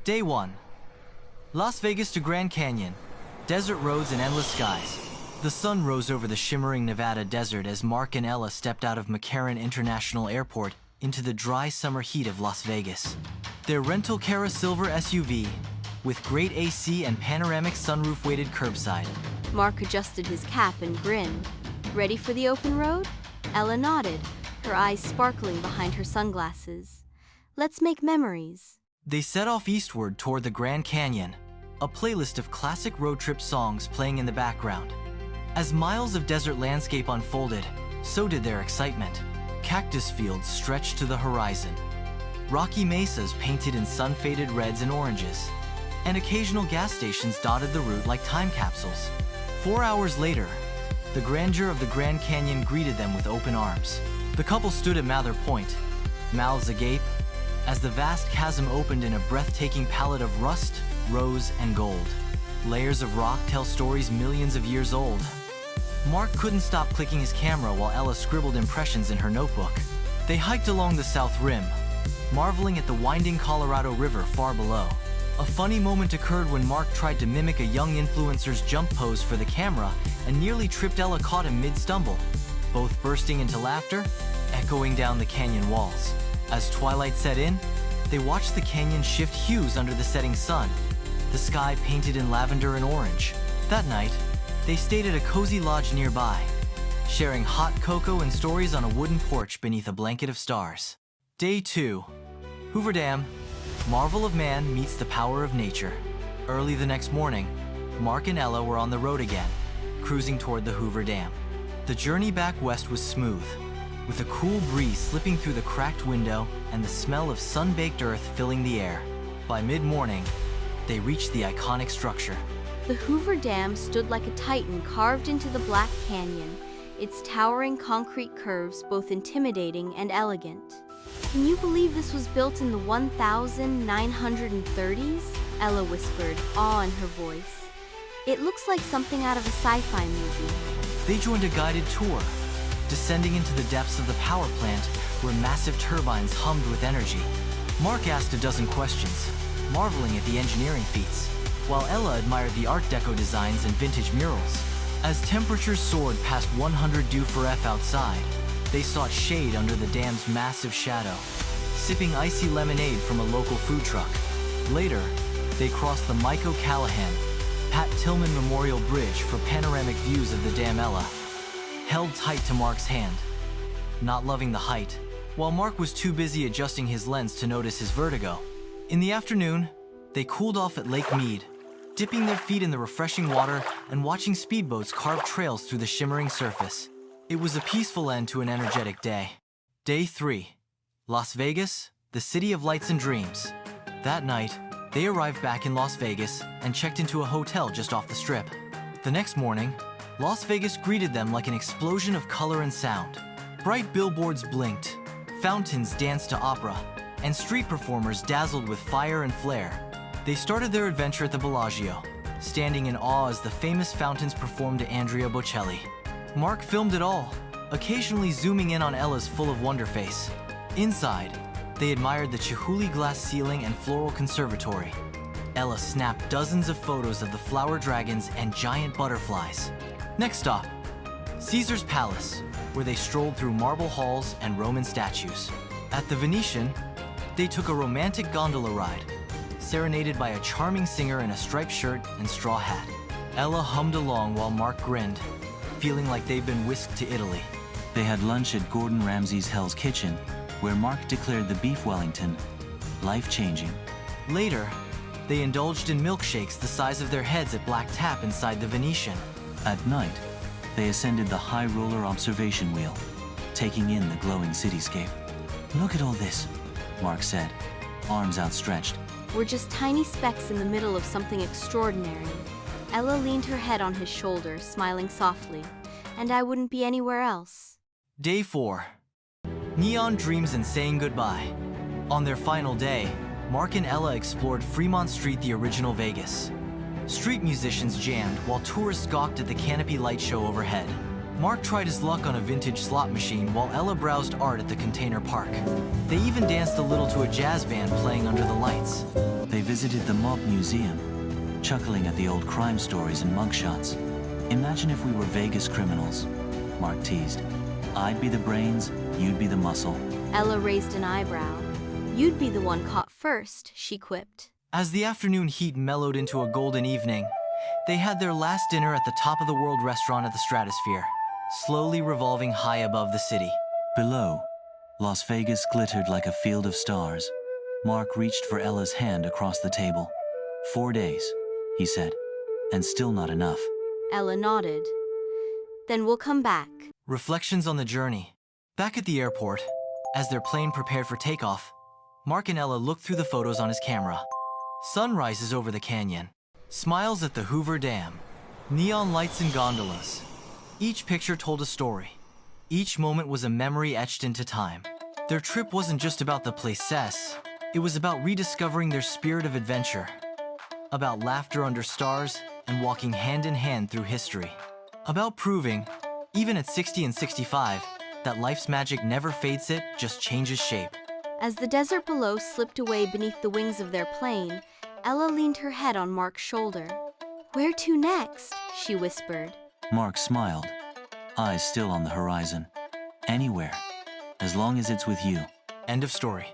Day 1. Las Vegas to Grand Canyon. Desert roads and endless skies. The sun rose over the shimmering Nevada desert as Mark and Ella stepped out of McCarran International Airport into the dry summer heat of Las Vegas. Their rental Cara silver SUV, with great AC and panoramic sunroof, waited curbside. Mark adjusted his cap and grinned. Ready for the open road? Ella nodded, her eyes sparkling behind her sunglasses. Let's make memories. They set off eastward toward the Grand Canyon, a playlist of classic road trip songs playing in the background. As miles of desert landscape unfolded, so did their excitement. Cactus fields stretched to the horizon. Rocky mesas painted in sun-faded reds and oranges. And occasional gas stations dotted the route like time capsules. 4 hours later, the grandeur of the Grand Canyon greeted them with open arms. The couple stood at Mather Point, mouths agape, as the vast chasm opened in a breathtaking palette of rust, rose, and gold. Layers of rock tell stories millions of years old. Mark couldn't stop clicking his camera while Ella scribbled impressions in her notebook. They hiked along the south rim, marveling at the winding Colorado River far below. A funny moment occurred when Mark tried to mimic a young influencer's jump pose for the camera and nearly tripped Ella, caught him mid-stumble, both bursting into laughter, echoing down the canyon walls. As twilight set in, they watched the canyon shift hues under the setting sun, the sky painted in lavender and orange. That night, they stayed at a cozy lodge nearby, sharing hot cocoa and stories on a wooden porch beneath a blanket of stars. Day 2. Hoover Dam. Marvel of man meets the power of nature. Early the next morning, Mark and Ella were on the road again, cruising toward the Hoover Dam. The journey back west was smooth, with a cool breeze slipping through the cracked window and the smell of sun-baked earth filling the air. By mid-morning, they reached the iconic structure. The Hoover Dam stood like a titan carved into the Black Canyon, its towering concrete curves both intimidating and elegant. Can you believe this was built in the 1930s? Ella whispered, awe in her voice. It looks like something out of a sci-fi movie. They joined a guided tour, descending into the depths of the power plant where massive turbines hummed with energy. Mark asked a dozen questions, marveling at the engineering feats, while Ella admired the Art Deco designs and vintage murals. As temperatures soared past 100 °F outside, they sought shade under the dam's massive shadow, sipping icy lemonade from a local food truck. Later, they crossed the Mike O'Callahan, Pat Tillman Memorial Bridge for panoramic views of the dam. Ella held tight to Mark's hand, not loving the height, while Mark was too busy adjusting his lens to notice his vertigo. In the afternoon, they cooled off at Lake Mead, dipping their feet in the refreshing water and watching speedboats carve trails through the shimmering surface. It was a peaceful end to an energetic day. Day 3. Las Vegas, the city of lights and dreams. That night, they arrived back in Las Vegas and checked into a hotel just off the Strip. The next morning, Las Vegas greeted them like an explosion of color and sound. Bright billboards blinked, fountains danced to opera, and street performers dazzled with fire and flair. They started their adventure at the Bellagio, standing in awe as the famous fountains performed to Andrea Bocelli. Mark filmed it all, occasionally zooming in on Ella's full of wonder face. Inside, they admired the Chihuly glass ceiling and floral conservatory. Ella snapped dozens of photos of the flower dragons and giant butterflies. Next stop, Caesar's Palace, where they strolled through marble halls and Roman statues. At the Venetian, they took a romantic gondola ride, serenaded by a charming singer in a striped shirt and straw hat. Ella hummed along while Mark grinned, feeling like they'd been whisked to Italy. They had lunch at Gordon Ramsay's Hell's Kitchen, where Mark declared the beef Wellington life-changing. Later, they indulged in milkshakes the size of their heads at Black Tap inside the Venetian. At night, they ascended the high roller observation wheel, taking in the glowing cityscape. "Look at all this," Mark said, arms outstretched. We're just tiny specks in the middle of something extraordinary. Ella leaned her head on his shoulder, smiling softly. And I wouldn't be anywhere else. Day 4. Neon dreams and saying goodbye. On their final day, Mark and Ella explored Fremont Street, the original Vegas. Street musicians jammed while tourists gawked at the canopy light show overhead. Mark tried his luck on a vintage slot machine while Ella browsed art at the Container Park. They even danced a little to a jazz band playing under the lights. They visited the Mob Museum, chuckling at the old crime stories and mugshots. Imagine if we were Vegas criminals, Mark teased. I'd be the brains, you'd be the muscle. Ella raised an eyebrow. You'd be the one caught first, she quipped. As the afternoon heat mellowed into a golden evening, they had their last dinner at the top of the world restaurant at the Stratosphere, slowly revolving high above the city. Below, Las Vegas glittered like a field of stars. Mark reached for Ella's hand across the table. 4 days, he said, and still not enough. Ella nodded. Then we'll come back. Reflections on the journey. Back at the airport, as their plane prepared for takeoff, Mark and Ella looked through the photos on his camera. Sunrises over the canyon, smiles at the Hoover Dam, neon lights and gondolas. Each picture told a story. Each moment was a memory etched into time. Their trip wasn't just about the places, it was about rediscovering their spirit of adventure, about laughter under stars and walking hand in hand through history, about proving, even at 60 and 65, that life's magic never fades, it just changes shape. As the desert below slipped away beneath the wings of their plane, Ella leaned her head on Mark's shoulder. Where to next? She whispered. Mark smiled, eyes still on the horizon. Anywhere, as long as it's with you. End of story.